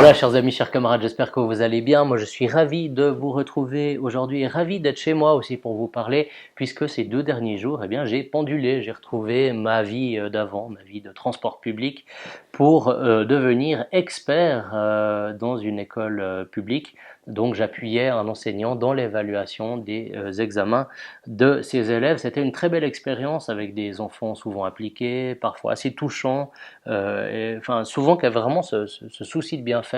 Voilà, chers amis, chers camarades, j'espère que vous allez bien. Moi, je suis ravi de vous retrouver aujourd'hui et ravi d'être chez moi aussi pour vous parler, puisque ces 2 derniers jours, eh bien, j'ai pendulé, j'ai retrouvé ma vie d'avant, ma vie de transport public, pour devenir expert dans une école publique. Donc, j'appuyais un enseignant dans l'évaluation des examens de ses élèves. C'était une très belle expérience avec des enfants souvent impliqués, parfois assez touchants, enfin, souvent qui a vraiment ce souci de bien faire.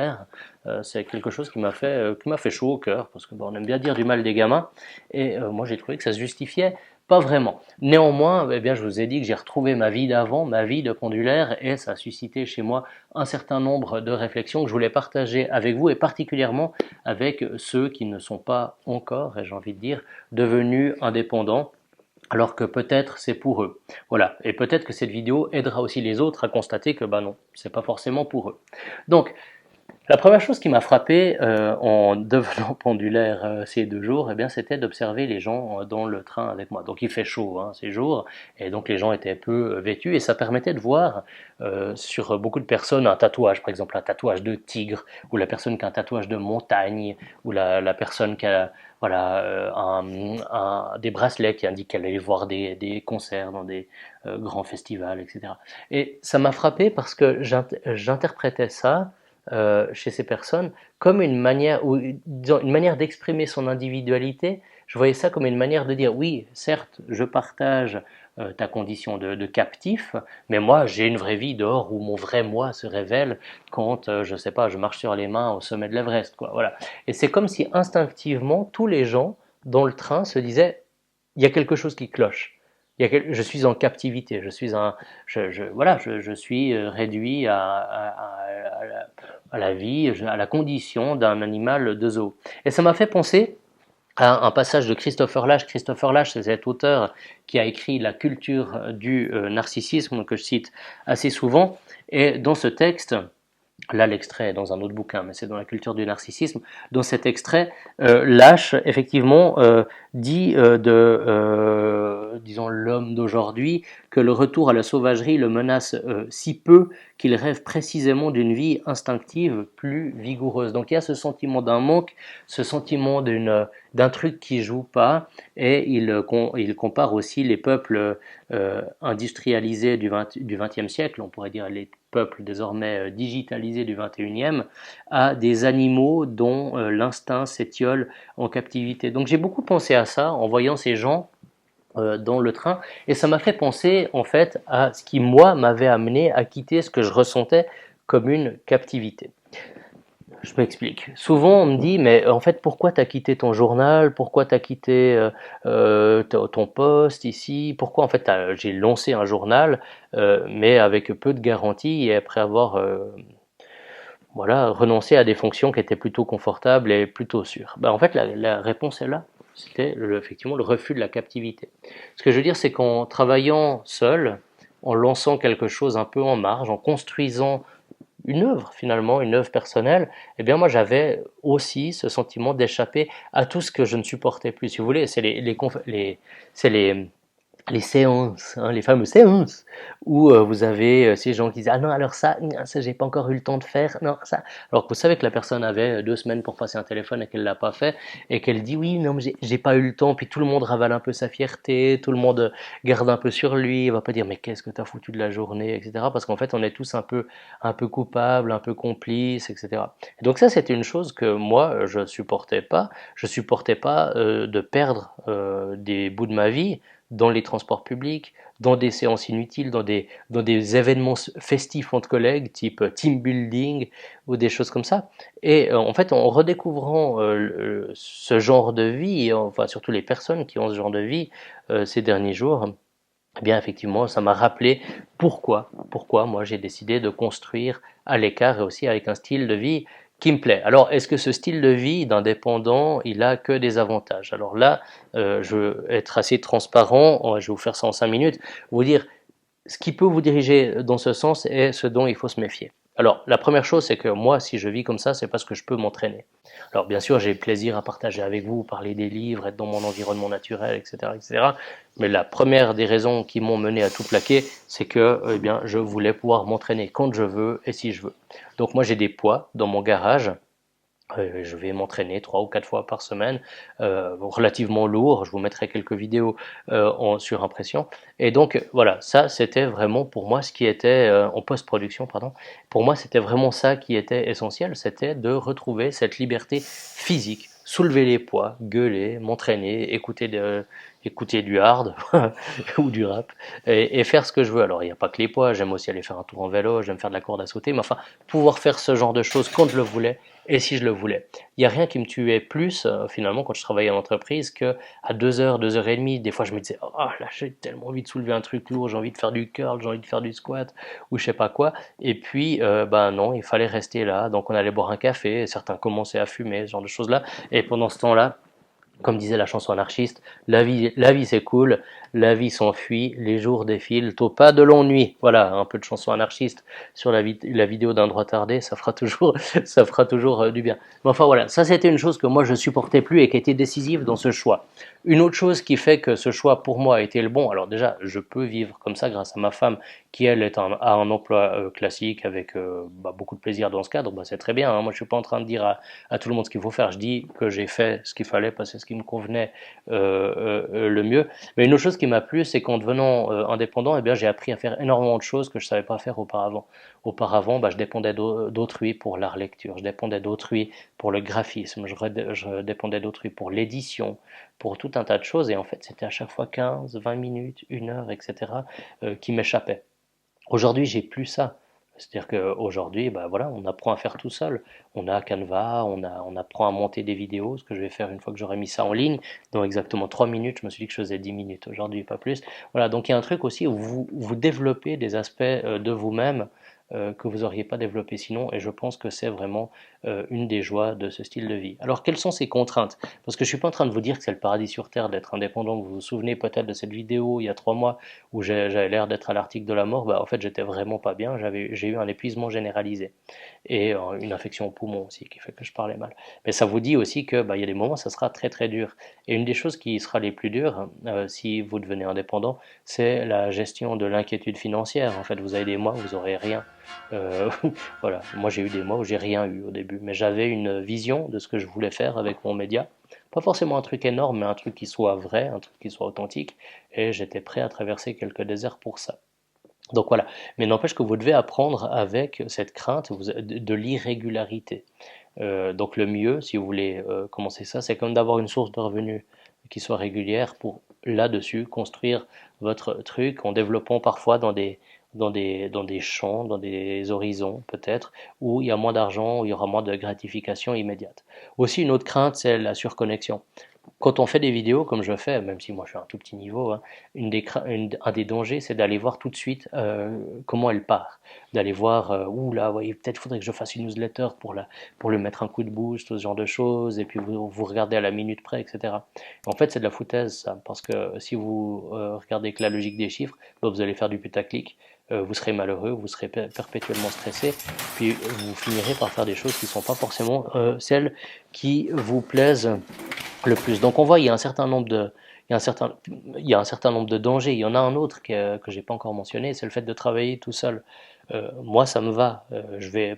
C'est quelque chose qui m'a fait chaud au cœur, parce que bon, on aime bien dire du mal des gamins, et moi j'ai trouvé que ça se justifiait pas vraiment. Néanmoins, eh bien, je vous ai dit que j'ai retrouvé ma vie d'avant, ma vie de pendulaire, et ça a suscité chez moi un certain nombre de réflexions que je voulais partager avec vous, et particulièrement avec ceux qui ne sont pas encore, et j'ai envie de dire, devenus indépendants, alors que peut-être c'est pour eux. Voilà, et peut-être que cette vidéo aidera aussi les autres à constater que bah non, c'est pas forcément pour eux. Donc, la première chose qui m'a frappé en devenant pendulaire ces 2 jours, eh bien, c'était d'observer les gens dans le train avec moi. Donc il fait chaud ces jours, et donc les gens étaient peu vêtus, et ça permettait de voir sur beaucoup de personnes un tatouage, par exemple un tatouage de tigre, ou la personne qui a un tatouage de montagne, ou la personne qui a voilà, des bracelets qui indiquent qu'elle allait voir des concerts dans des grands festivals, etc. Et ça m'a frappé parce que j'interprétais ça chez ces personnes comme une manière, ou disons, une manière d'exprimer son individualité. Je voyais ça comme une manière de dire oui, certes, je partage ta condition de captif, mais moi j'ai une vraie vie dehors où mon vrai moi se révèle quand, je sais pas, je marche sur les mains au sommet de l'Everest, quoi. Voilà. Et c'est comme si instinctivement tous les gens dans le train se disaient il y a quelque chose qui cloche. Je suis en captivité, voilà, je suis réduit à la vie, à la condition d'un animal de zoo. Et ça m'a fait penser à un passage de Christopher Lasch. Christopher Lasch, c'est cet auteur qui a écrit La culture du narcissisme, que je cite assez souvent. Et dans ce texte, là l'extrait est dans un autre bouquin, mais c'est dans La culture du narcissisme, dans cet extrait, Lasch, effectivement, dit disons, l'homme d'aujourd'hui, que le retour à la sauvagerie le menace si peu qu'il rêve précisément d'une vie instinctive plus vigoureuse. Donc il y a ce sentiment d'un manque, ce sentiment d'un truc qui joue pas, et il compare aussi les peuples industrialisés du XXe siècle, on pourrait dire les peuples désormais digitalisés du XXIe, à des animaux dont l'instinct s'étiole en captivité. Donc j'ai beaucoup pensé à ça en voyant ces gens dans le train, et ça m'a fait penser en fait à ce qui moi m'avait amené à quitter ce que je ressentais comme une captivité. Je m'explique. Souvent, on me dit, mais en fait, pourquoi t'as quitté ton journal? Pourquoi t'as quitté ton poste ici? Pourquoi, en fait, j'ai lancé un journal, mais avec peu de garanties, et après avoir voilà, renoncé à des fonctions qui étaient plutôt confortables et plutôt sûres. Ben, en fait, la réponse est là. C'était effectivement le refus de la captivité. Ce que je veux dire, c'est qu'en travaillant seul, en lançant quelque chose un peu en marge, en construisant une œuvre finalement, une œuvre personnelle, eh bien moi j'avais aussi ce sentiment d'échapper à tout ce que je ne supportais plus. Si vous voulez, c'est les séances, hein, les fameuses séances, où vous avez ces gens qui disent ah non alors ça j'ai pas encore eu le temps de faire, non ça. Alors que vous savez que la personne avait 2 semaines pour passer un téléphone et qu'elle l'a pas fait, et qu'elle dit oui non mais j'ai pas eu le temps, puis tout le monde ravale un peu sa fierté, tout le monde garde un peu sur lui, il va pas dire mais qu'est-ce que t'as foutu de la journée, etc. Parce qu'en fait on est tous un peu coupables, un peu complices, etc. Et donc ça c'était une chose que moi je supportais pas de perdre des bouts de ma vie dans les transports publics, dans des séances inutiles, dans des événements festifs entre collègues, type team building ou des choses comme ça. Et en fait, en redécouvrant ce genre de vie, et enfin surtout les personnes qui ont ce genre de vie ces derniers jours, eh bien effectivement, ça m'a rappelé pourquoi moi j'ai décidé de construire à l'écart et aussi avec un style de vie qui me plaît. Alors, est-ce que ce style de vie d'indépendant, il a que des avantages? Alors là, je veux être assez transparent, je vais vous faire ça en 5 minutes, vous dire ce qui peut vous diriger dans ce sens et ce dont il faut se méfier. Alors, la première chose, c'est que moi, si je vis comme ça, c'est parce que je peux m'entraîner. Alors, bien sûr, j'ai plaisir à partager avec vous, parler des livres, être dans mon environnement naturel, etc., etc. Mais la première des raisons qui m'ont mené à tout plaquer, c'est que, eh bien, je voulais pouvoir m'entraîner quand je veux et si je veux. Donc, moi, j'ai des poids dans mon garage. Je vais m'entraîner 3 ou 4 fois par semaine, relativement lourd. Je vous mettrai quelques vidéos sur impression. Et donc voilà, ça c'était vraiment pour moi ce qui était en post-production, pardon. Pour moi, c'était vraiment ça qui était essentiel, c'était de retrouver cette liberté physique, soulever les poids, gueuler, m'entraîner, écouter du hard ou du rap et faire ce que je veux. Alors il n'y a pas que les poids, j'aime aussi aller faire un tour en vélo, j'aime faire de la corde à sauter, mais enfin pouvoir faire ce genre de choses quand je le voulais et si je le voulais. Il n'y a rien qui me tuait plus, finalement, quand je travaillais en entreprise, que à 2 heures, 2 heures et demie, des fois je me disais, oh là, j'ai tellement envie de soulever un truc lourd, j'ai envie de faire du curl, j'ai envie de faire du squat, ou je sais pas quoi. Et puis, ben non, il fallait rester là. Donc on allait boire un café, certains commençaient à fumer, ce genre de choses-là. Et pendant ce temps-là, comme disait la chanson anarchiste, la vie c'est cool, la vie s'enfuit, les jours défilent, tôt pas de l'ennui. Voilà, un peu de chanson anarchiste sur la vidéo d'un droit tardé, ça fera toujours, ça fera toujours du bien. Mais enfin voilà, ça c'était une chose que moi je supportais plus et qui était décisive dans ce choix. Une autre chose qui fait que ce choix pour moi a été le bon, alors déjà je peux vivre comme ça grâce à ma femme qui elle a un emploi classique avec beaucoup de plaisir dans ce cadre, bah, c'est très bien. Hein. Moi je suis pas en train de dire à tout le monde ce qu'il faut faire. Je dis que j'ai fait ce qu'il fallait parce que c'est ce qui me convenait le mieux. Mais une autre chose qui m'a plu, c'est qu'en devenant indépendant, eh bien, j'ai appris à faire énormément de choses que je ne savais pas faire auparavant. Auparavant, bah, je dépendais d'autrui pour la relecture, je dépendais d'autrui pour le graphisme, je dépendais d'autrui pour l'édition, pour tout un tas de choses. Et en fait, c'était à chaque fois 15, 20 minutes, 1 heure, etc., qui m'échappaient. Aujourd'hui, j'ai plus ça. C'est-à-dire qu'aujourd'hui, bah voilà, on apprend à faire tout seul. On a Canva, on apprend à monter des vidéos, ce que je vais faire une fois que j'aurai mis ça en ligne. Dans exactement 3 minutes, je me suis dit que je faisais 10 minutes aujourd'hui, pas plus. Voilà, donc il y a un truc aussi où vous développez des aspects de vous-même que vous n'auriez pas développé sinon, et je pense que c'est vraiment une des joies de ce style de vie. Alors quelles sont ces contraintes? Parce que je ne suis pas en train de vous dire que c'est le paradis sur Terre d'être indépendant. Vous vous souvenez peut-être de cette vidéo il y a 3 mois où j'avais l'air d'être à l'article de la mort. Bah, en fait, j'étais vraiment pas bien. J'ai eu un épuisement généralisé et une infection au poumon aussi qui fait que je parlais mal. Mais ça vous dit aussi que bah, il y a des moments ça sera très très dur. Et une des choses qui sera les plus dures si vous devenez indépendant, c'est la gestion de l'inquiétude financière. En fait, vous avez des mois où vous aurez rien. Euh, voilà, moi j'ai eu des mois où j'ai rien eu au début, mais j'avais une vision de ce que je voulais faire avec mon média. Pas forcément un truc énorme, mais un truc qui soit vrai, un truc qui soit authentique, et j'étais prêt à traverser quelques déserts pour ça. Donc voilà, mais n'empêche que vous devez apprendre avec cette crainte de l'irrégularité. Donc le mieux, si vous voulez commencer ça, c'est comme d'avoir une source de revenus qui soit régulière pour là-dessus construire votre truc en développant parfois dans des champs, dans des horizons peut-être, où il y a moins d'argent, où il y aura moins de gratification immédiate. Aussi une autre crainte, c'est la surconnexion. Quand on fait des vidéos comme je fais, même si moi je suis à un tout petit niveau, hein, un des dangers c'est d'aller voir tout de suite comment elle part. D'aller voir, ouh là, ouais, peut-être faudrait que je fasse une newsletter pour lui mettre un coup de boost, ce genre de choses, et puis vous regardez à la minute près, etc. En fait, c'est de la foutaise ça, parce que si vous regardez que la logique des chiffres, bah, vous allez faire du putaclic, vous serez malheureux, vous serez perpétuellement stressé, puis vous finirez par faire des choses qui ne sont pas forcément celles qui vous plaisent le plus. Donc on voit, il y a un certain nombre de, il y a un certain, il y a un certain nombre de dangers. Il y en a un autre que j'ai pas encore mentionné, c'est le fait de travailler tout seul. Moi, ça me va.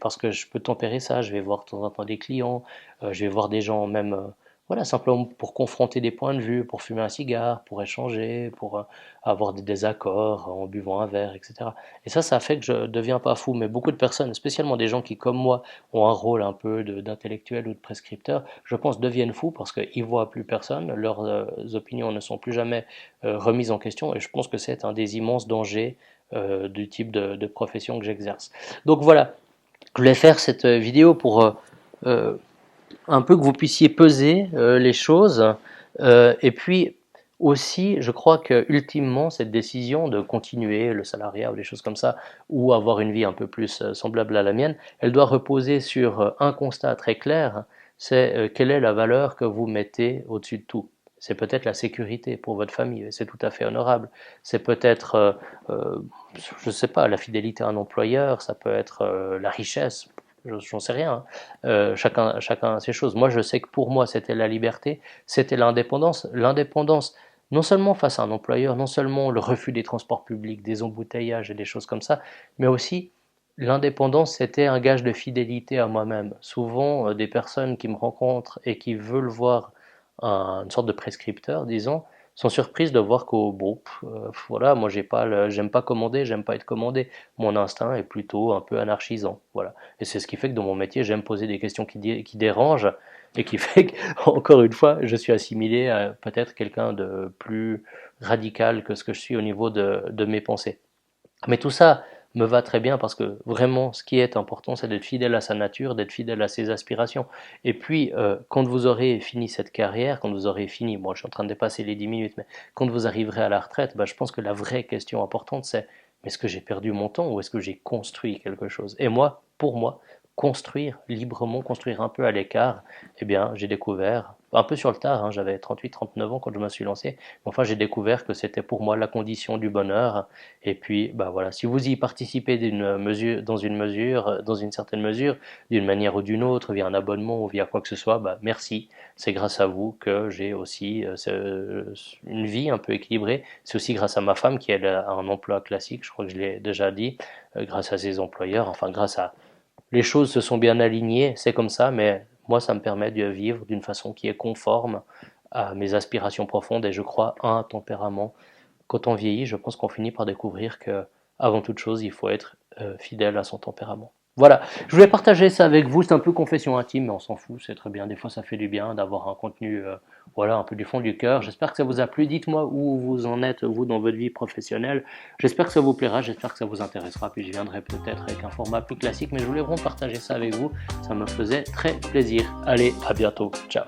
Parce que je peux tempérer ça. Je vais voir de temps en temps des clients. Je vais voir des gens même, voilà, simplement pour confronter des points de vue, pour fumer un cigare, pour échanger, pour avoir des désaccords en buvant un verre, etc. Et ça fait que je deviens pas fou. Mais beaucoup de personnes, spécialement des gens qui, comme moi, ont un rôle un peu d'intellectuel ou de prescripteur, je pense deviennent fous parce qu'ils voient plus personne, leurs opinions ne sont plus jamais remises en question, et je pense que c'est un des immenses dangers du type de profession que j'exerce. Donc voilà, je voulais faire cette vidéo pour euh, un peu que vous puissiez peser les choses, et puis aussi, je crois que ultimement, cette décision de continuer le salariat ou des choses comme ça, ou avoir une vie un peu plus semblable à la mienne, elle doit reposer sur un constat très clair, c'est quelle est la valeur que vous mettez au-dessus de tout. c'est peut-être la sécurité pour votre famille, et c'est tout à fait honorable. C'est peut-être, je ne sais pas, la fidélité à un employeur, ça peut être la richesse, j'en sais rien, hein. Chacun a ses choses. Moi, je sais que pour moi, c'était la liberté, c'était l'indépendance. L'indépendance, non seulement face à un employeur, non seulement le refus des transports publics, des embouteillages et des choses comme ça, mais aussi l'indépendance, c'était un gage de fidélité à moi-même. Souvent, des personnes qui me rencontrent et qui veulent voir une sorte de prescripteur, disons, sont surprises de voir qu'au bon, voilà, moi j'aime pas commander, j'aime pas être commandé. Mon instinct est plutôt un peu anarchisant, voilà. Et c'est ce qui fait que dans mon métier, j'aime poser des questions qui dérangent et qui fait qu'encore une fois, je suis assimilé à peut-être quelqu'un de plus radical que ce que je suis au niveau de mes pensées. Mais tout ça me va très bien parce que vraiment, ce qui est important, c'est d'être fidèle à sa nature, d'être fidèle à ses aspirations. Et puis, quand vous aurez fini cette carrière, quand vous aurez fini, moi je suis en train de dépasser les 10 minutes, mais quand vous arriverez à la retraite, bah, je pense que la vraie question importante, c'est est-ce que j'ai perdu mon temps ou est-ce que j'ai construit quelque chose? Et moi, pour moi, construire librement, construire un peu à l'écart, eh bien, j'ai découvert, un peu sur le tard, hein, j'avais 38-39 ans quand je me suis lancé, mais enfin, j'ai découvert que c'était pour moi la condition du bonheur. Et puis, bah voilà, si vous y participez dans une certaine mesure, d'une manière ou d'une autre, via un abonnement ou via quoi que ce soit, bah merci. C'est grâce à vous que j'ai aussi une vie un peu équilibrée. C'est aussi grâce à ma femme qui elle a un emploi classique, je crois que je l'ai déjà dit, grâce à ses employeurs, enfin grâce à les choses se sont bien alignées, c'est comme ça, mais moi ça me permet de vivre d'une façon qui est conforme à mes aspirations profondes et je crois à un tempérament. Quand on vieillit, je pense qu'on finit par découvrir que, avant toute chose, il faut être fidèle à son tempérament. Voilà, je voulais partager ça avec vous, c'est un peu confession intime, mais on s'en fout, c'est très bien, des fois ça fait du bien d'avoir un contenu, voilà, un peu du fond du cœur. J'espère que ça vous a plu, dites-moi où vous en êtes, vous, dans votre vie professionnelle. J'espère que ça vous plaira, j'espère que ça vous intéressera, puis je viendrai peut-être avec un format plus classique, mais je voulais vraiment partager ça avec vous, ça me faisait très plaisir. Allez, à bientôt, ciao.